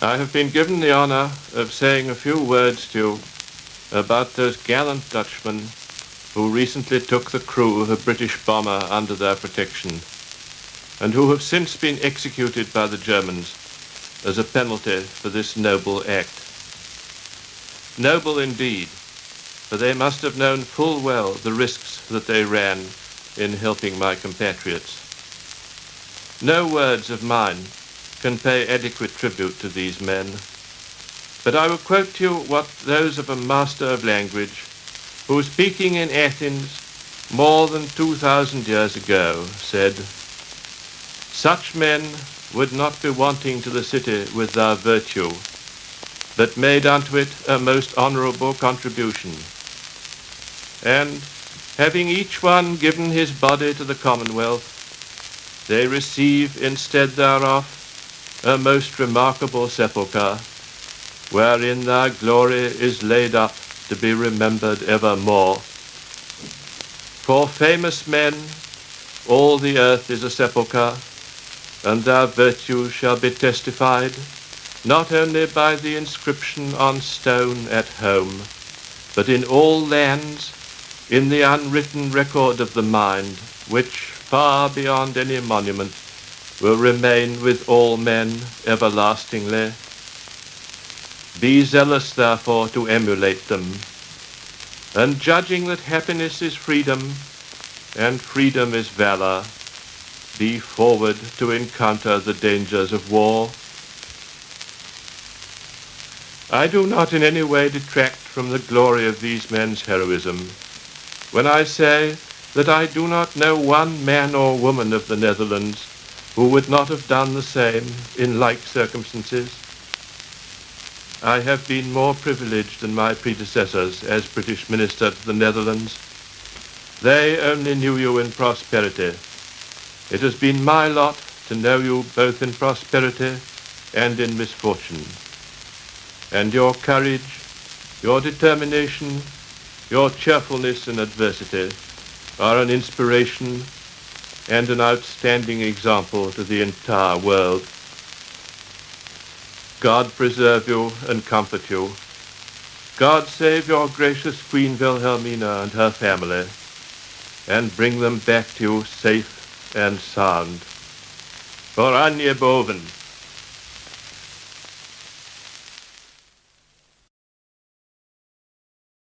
I have been given the honor of saying a few words to you about those gallant Dutchmen who recently took the crew of a British bomber under their protection and who have since been executed by the Germans as a penalty for this noble act. Noble indeed, for they must have known full well the risks that they ran in helping my compatriots. No words of mine can pay adequate tribute to these men, but I will quote to you what those of a master of language who, speaking in Athens more than 2,000 years ago, said, "Such men would not be wanting to the city with their virtue, but made unto it a most honorable contribution. And having each one given his body to the commonwealth, they receive instead thereof a most remarkable sepulchre, wherein their glory is laid up to be remembered evermore. For famous men all the earth is a sepulchre, and their virtue shall be testified, not only by the inscription on stone at home, but in all lands, in the unwritten record of the mind, which, far beyond any monument, will remain with all men everlastingly. Be zealous, therefore, to emulate them, and judging that happiness is freedom, and freedom is valor, be forward to encounter the dangers of war." I do not in any way detract from the glory of these men's heroism when I say that I do not know one man or woman of the Netherlands who would not have done the same in like circumstances. I have been more privileged than my predecessors as British Minister to the Netherlands. They only knew you in prosperity. It has been my lot to know you both in prosperity and in misfortune. And your courage, your determination, your cheerfulness in adversity are an inspiration and an outstanding example to the entire world. God preserve you and comfort you. God save your gracious Queen Wilhelmina and her family, and bring them back to you safe and sound. Oranje boven.